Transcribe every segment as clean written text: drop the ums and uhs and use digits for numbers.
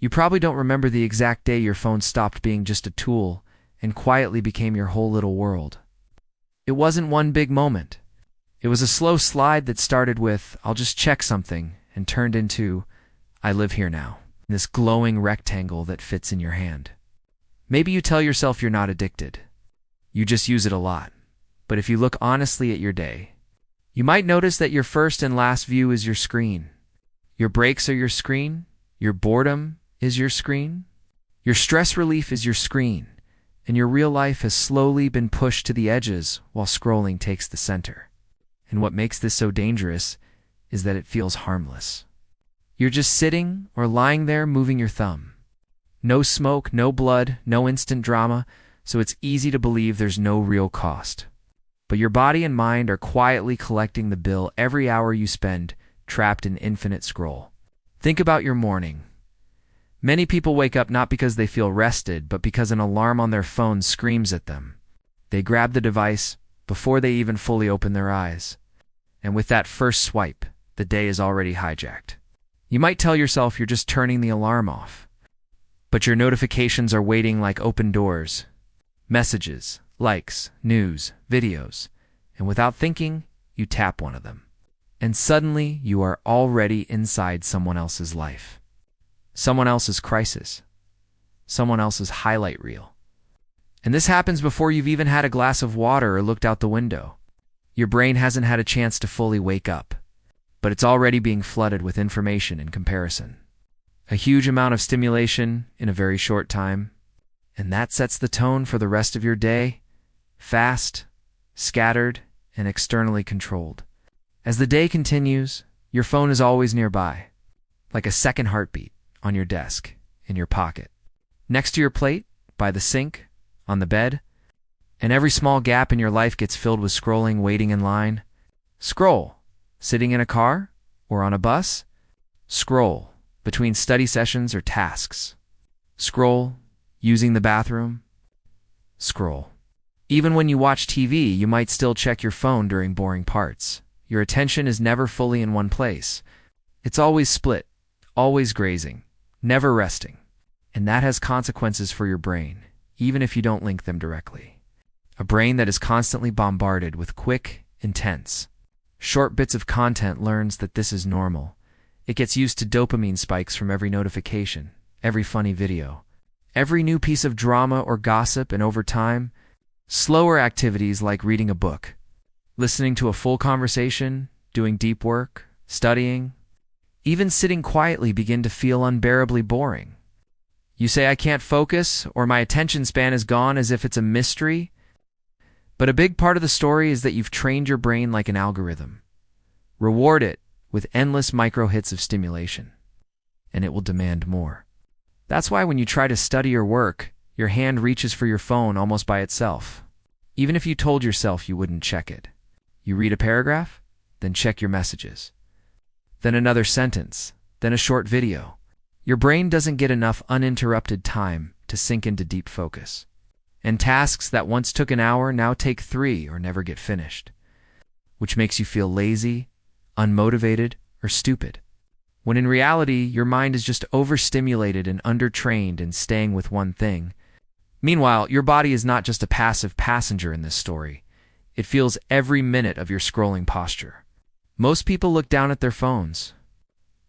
You probably don't remember the exact day your phone stopped being just a tool and quietly became your whole little world. It wasn't one big moment. It was a slow slide that started with, "I'll just check something," and turned into, "I live here now," this glowing rectangle that fits in your hand. Maybe you tell yourself you're not addicted. You just use it a lot. But if you look honestly at your day, you might notice that your first and last view is your screen. Your breaks are your screen. Your boredom is your screen. Your stress relief is your screen. And your real life has slowly been pushed to the edges while scrolling takes the center. And what makes this so dangerous is that it feels harmless. You're just sitting or lying there moving your thumb. No smoke, no blood, no instant drama, so it's easy to believe there's no real cost. But your body and mind are quietly collecting the bill every hour you spend trapped in infinite scroll. Think about your morning. Many people wake up not because they feel rested, but because an alarm on their phone screams at them. They grab the device before they even fully open their eyes. And with that first swipe, the day is already hijacked. You might tell yourself you're just turning the alarm off, but your notifications are waiting like open doors. Messages, likes, news, videos, and without thinking, you tap one of them. And suddenly, you are already inside someone else's life. Someone else's crisis. Someone else's highlight reel. And this happens before you've even had a glass of water or looked out the window. Your brain hasn't had a chance to fully wake up, but it's already being flooded with information and comparison. A huge amount of stimulation in a very short time, and that sets the tone for the rest of your day, fast, scattered, and externally controlled. As the day continues, your phone is always nearby, like a second heartbeat, on your desk, in your pocket, next to your plate, by the sink, on the bed, and every small gap in your life gets filled with scrolling, waiting in line. Scroll, sitting in a car or on a bus. Scroll, between study sessions or tasks. Scroll, using the bathroom. Scroll. Even when you watch TV, you might still check your phone during boring parts. Your attention is never fully in one place. It's always split, always grazing, never resting. And that has consequences for your brain, even if you don't link them directly. A brain that is constantly bombarded with quick, intense, short bits of content learns that this is normal. It gets used to dopamine spikes from every notification, every funny video, every new piece of drama or gossip, and over time, slower activities like reading a book, listening to a full conversation, doing deep work, studying, even sitting quietly begin to feel unbearably boring. You say, "I can't focus," or "my attention span is gone," as if it's a mystery. But a big part of the story is that you've trained your brain like an algorithm. Reward it with endless micro hits of stimulation, and it will demand more. That's why when you try to study or work, your hand reaches for your phone almost by itself, even if you told yourself you wouldn't check it. You read a paragraph, then check your messages, then another sentence, then a short video. Your brain doesn't get enough uninterrupted time to sink into deep focus. And tasks that once took an hour now take 3 or never get finished, which makes you feel lazy, unmotivated, or stupid. When in reality, your mind is just overstimulated and undertrained in staying with one thing. Meanwhile, your body is not just a passive passenger in this story. It feels every minute of your scrolling posture. Most people look down at their phones,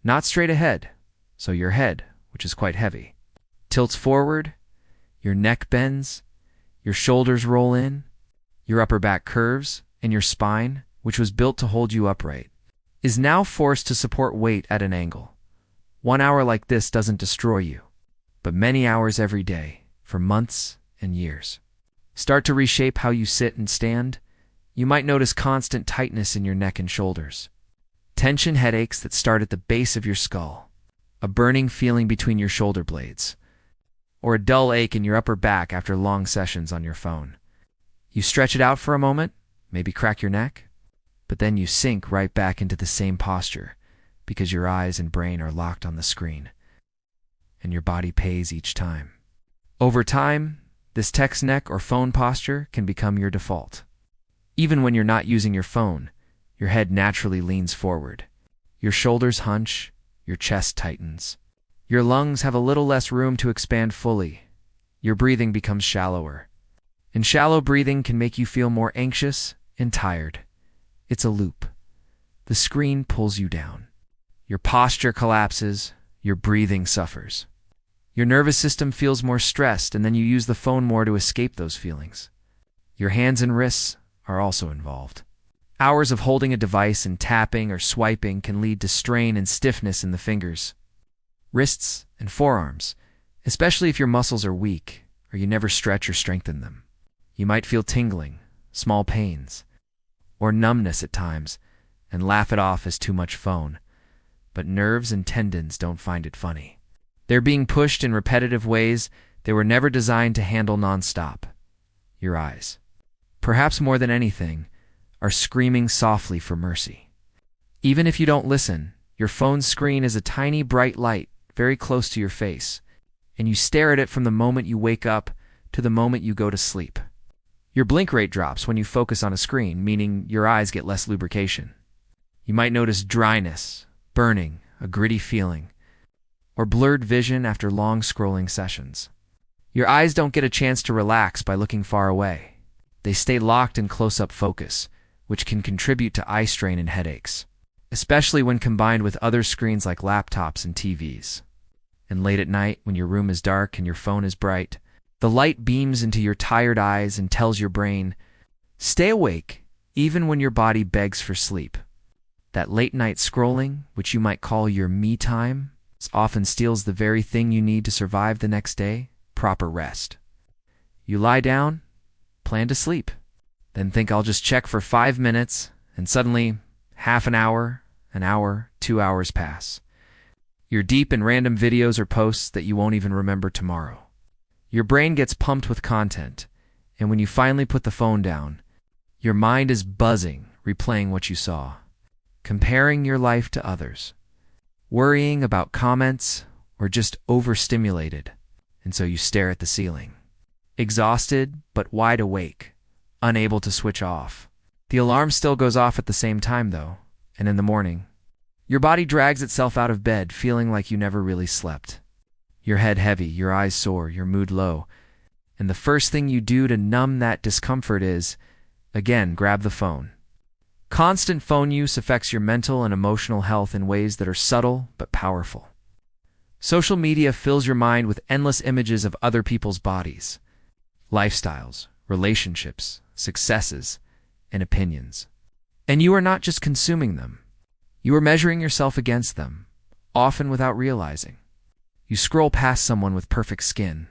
not straight ahead, so your head, which is quite heavy, tilts forward, your neck bends, your shoulders roll in, your upper back curves, and your spine, which was built to hold you upright, is now forced to support weight at an angle. 1 hour like this doesn't destroy you, but many hours every day, for months and years, start to reshape how you sit and stand. You might notice constant tightness in your neck and shoulders, tension headaches that start at the base of your skull, a burning feeling between your shoulder blades, or a dull ache in your upper back after long sessions on your phone. You stretch it out for a moment, maybe crack your neck, but then you sink right back into the same posture because your eyes and brain are locked on the screen, and your body pays each time. Over time, this text neck or phone posture can become your default. Even when you're not using your phone, your head naturally leans forward. Your shoulders hunch, your chest tightens. Your lungs have a little less room to expand fully. Your breathing becomes shallower. And shallow breathing can make you feel more anxious and tired. It's a loop. The screen pulls you down. Your posture collapses, your breathing suffers. Your nervous system feels more stressed, and then you use the phone more to escape those feelings. Your hands and wrists are also involved. Hours of holding a device and tapping or swiping can lead to strain and stiffness in the fingers, wrists, and forearms, especially if your muscles are weak or you never stretch or strengthen them. You might feel tingling, small pains, or numbness at times, and laugh it off as too much phone. But nerves and tendons don't find it funny. They're being pushed in repetitive ways they were never designed to handle nonstop. Your eyes, perhaps more than anything, are screaming softly for mercy. Even if you don't listen, your phone's screen is a tiny bright light very close to your face, and you stare at it from the moment you wake up to the moment you go to sleep. Your blink rate drops when you focus on a screen, meaning your eyes get less lubrication. You might notice dryness, burning, a gritty feeling, or blurred vision after long scrolling sessions. Your eyes don't get a chance to relax by looking far away. They stay locked in close-up focus, which can contribute to eye strain and headaches, especially when combined with other screens like laptops and TVs. And late at night, when your room is dark and your phone is bright, the light beams into your tired eyes and tells your brain, stay awake, even when your body begs for sleep. That late-night scrolling, which you might call your me time, often steals the very thing you need to survive the next day, proper rest. You lie down, plan to sleep, then think I'll just check for 5 minutes, and suddenly, half an hour, 2 hours pass. You're deep in random videos or posts that you won't even remember tomorrow. Your brain gets pumped with content, and when you finally put the phone down, your mind is buzzing, replaying what you saw, comparing your life to others, worrying about comments, or just overstimulated, and so you stare at the ceiling. Exhausted, but wide awake, unable to switch off. The alarm still goes off at the same time, though, and in the morning, your body drags itself out of bed feeling like you never really slept. Your head heavy, your eyes sore, your mood low, and the first thing you do to numb that discomfort is, again, grab the phone. Constant phone use affects your mental and emotional health in ways that are subtle but powerful. Social media fills your mind with endless images of other people's bodies, lifestyles, relationships, successes, and opinions. And you are not just consuming them. You are measuring yourself against them, often without realizing. You scroll past someone with perfect skin,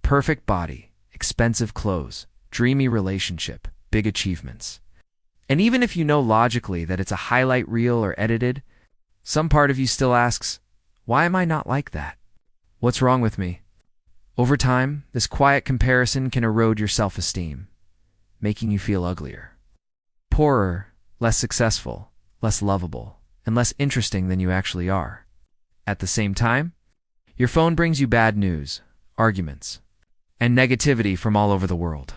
perfect body, expensive clothes, dreamy relationship, big achievements. And even if you know logically that it's a highlight reel or edited, some part of you still asks, why am I not like that? What's wrong with me? Over time, this quiet comparison can erode your self-esteem, making you feel uglier, poorer, less successful, less lovable, and less interesting than you actually are. At the same time, your phone brings you bad news, arguments, and negativity from all over the world.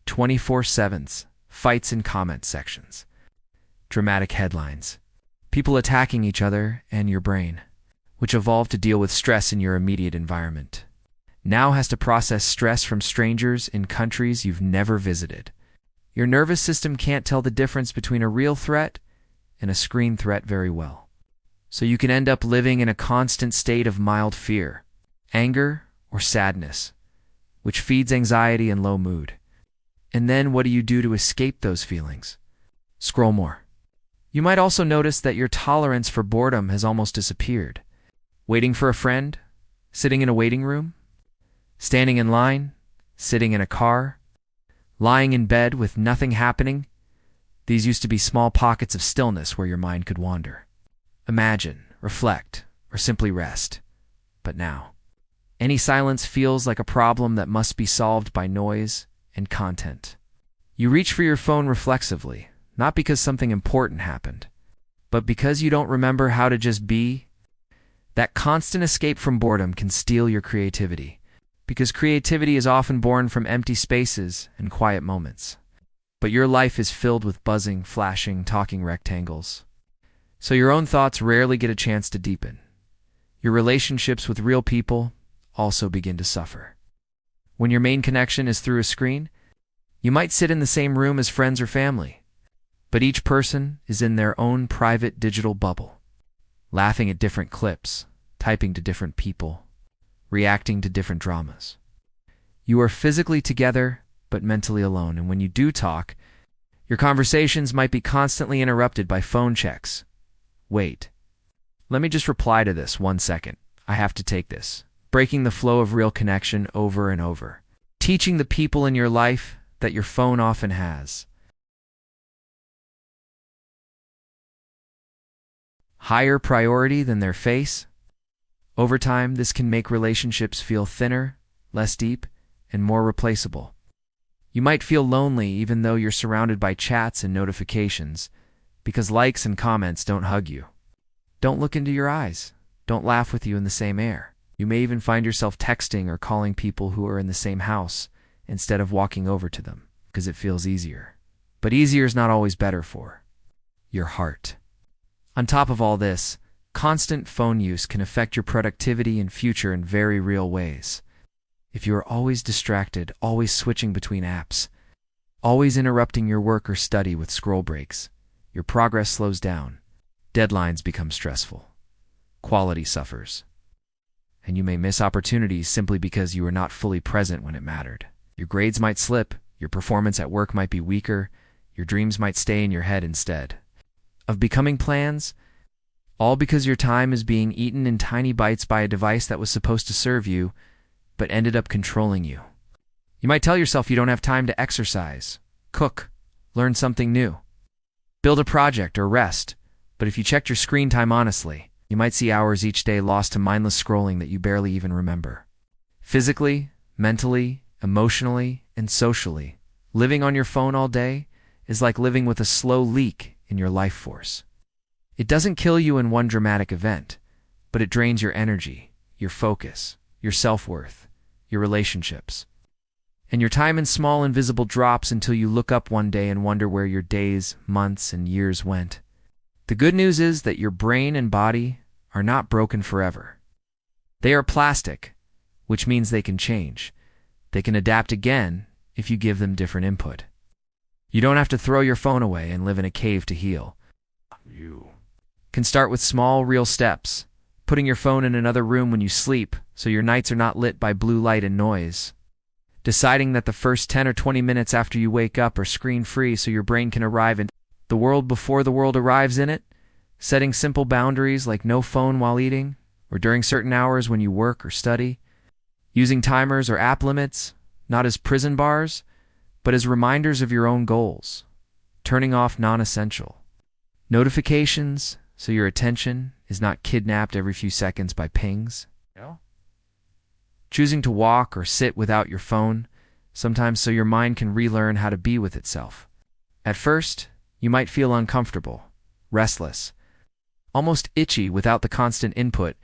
24/7s, fights in comment sections, dramatic headlines, people attacking each other and your brain, which evolved to deal with stress in your immediate environment, now has to process stress from strangers in countries you've never visited. Your nervous system can't tell the difference between a real threat and a screen threat very well. So you can end up living in a constant state of mild fear, anger, or sadness, which feeds anxiety and low mood. And then what do you do to escape those feelings? Scroll more. You might also notice that your tolerance for boredom has almost disappeared. Waiting for a friend? Sitting in a waiting room? Standing in line? Sitting in a car? Lying in bed with nothing happening? These used to be small pockets of stillness where your mind could wander. Imagine, reflect, or simply rest. But now, any silence feels like a problem that must be solved by noise and content. You reach for your phone reflexively, not because something important happened, but because you don't remember how to just be. That constant escape from boredom can steal your creativity, because creativity is often born from empty spaces and quiet moments. But your life is filled with buzzing, flashing, talking rectangles. So your own thoughts rarely get a chance to deepen. Your relationships with real people also begin to suffer. When your main connection is through a screen, you might sit in the same room as friends or family, but each person is in their own private digital bubble, laughing at different clips, typing to different people, reacting to different dramas. You are physically together, but mentally alone, and when you do talk, your conversations might be constantly interrupted by phone checks. Wait, let me just reply to this 1 second. I have to take this. Breaking the flow of real connection over and over. Teaching the people in your life that your phone often has higher priority than their face. Over time, this can make relationships feel thinner, less deep, and more replaceable. You might feel lonely even though you're surrounded by chats and notifications, because likes and comments don't hug you, don't look into your eyes, don't laugh with you in the same air. You may even find yourself texting or calling people who are in the same house instead of walking over to them, because it feels easier. But easier is not always better for your heart. On top of all this, constant phone use can affect your productivity and future in very real ways. If you are always distracted, always switching between apps, always interrupting your work or study with scroll breaks, your progress slows down, deadlines become stressful, quality suffers, and you may miss opportunities simply because you were not fully present when it mattered. Your grades might slip, your performance at work might be weaker, your dreams might stay in your head instead of becoming plans, all because your time is being eaten in tiny bites by a device that was supposed to serve you, but ended up controlling you. You might tell yourself you don't have time to exercise, cook, learn something new, build a project, or rest, but if you checked your screen time honestly, you might see hours each day lost to mindless scrolling that you barely even remember. Physically, mentally, emotionally, and socially, living on your phone all day is like living with a slow leak in your life force. It doesn't kill you in one dramatic event, but it drains your energy, your focus, your self-worth, your relationships, and your time in small invisible drops until you look up one day and wonder where your days, months, and years went. The good news is that your brain and body are not broken forever. They are plastic, which means they can change. They can adapt again if you give them different input. You don't have to throw your phone away and live in a cave to heal. You can start with small, real steps, putting your phone in another room when you sleep so your nights are not lit by blue light and noise. Deciding that the first 10 or 20 minutes after you wake up are screen-free so your brain can arrive in the world before the world arrives in it. Setting simple boundaries like no phone while eating or during certain hours when you work or study. Using timers or app limits, not as prison bars, but as reminders of your own goals. Turning off non-essential notifications so your attention is not kidnapped every few seconds by pings. Choosing to walk or sit without your phone, sometimes so your mind can relearn how to be with itself. At first, you might feel uncomfortable, restless, almost itchy without the constant input.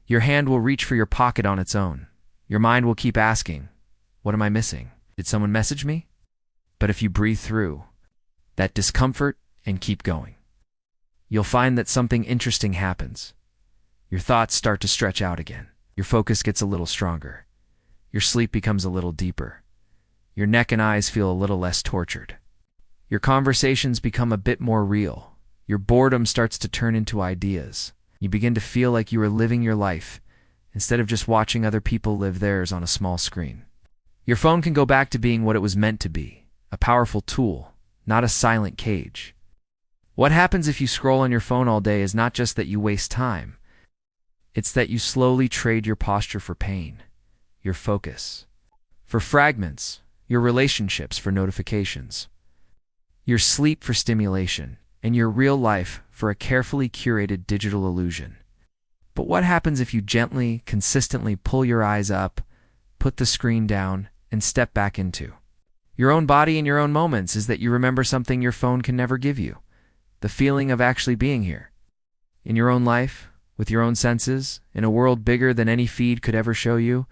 Your hand will reach for your pocket on its own. Your mind will keep asking, what am I missing? Did someone message me? But if you breathe through that discomfort and keep going, you'll find that something interesting happens. Your thoughts start to stretch out again. Your focus gets a little stronger. Your sleep becomes a little deeper. Your neck and eyes feel a little less tortured. Your conversations become a bit more real. Your boredom starts to turn into ideas. You begin to feel like you are living your life instead of just watching other people live theirs on a small screen. Your phone can go back to being what it was meant to be, a powerful tool, not a silent cage. What happens if you scroll on your phone all day is not just that you waste time. It's that you slowly trade your posture for pain, your focus for fragments, your relationships for notifications, your sleep for stimulation, and your real life for a carefully curated digital illusion. But what happens if you gently, consistently pull your eyes up, put the screen down, and step back into your own body and your own moments? Is that you remember something your phone can never give you, the feeling of actually being here, in your own life, with your own senses, in a world bigger than any feed could ever show you.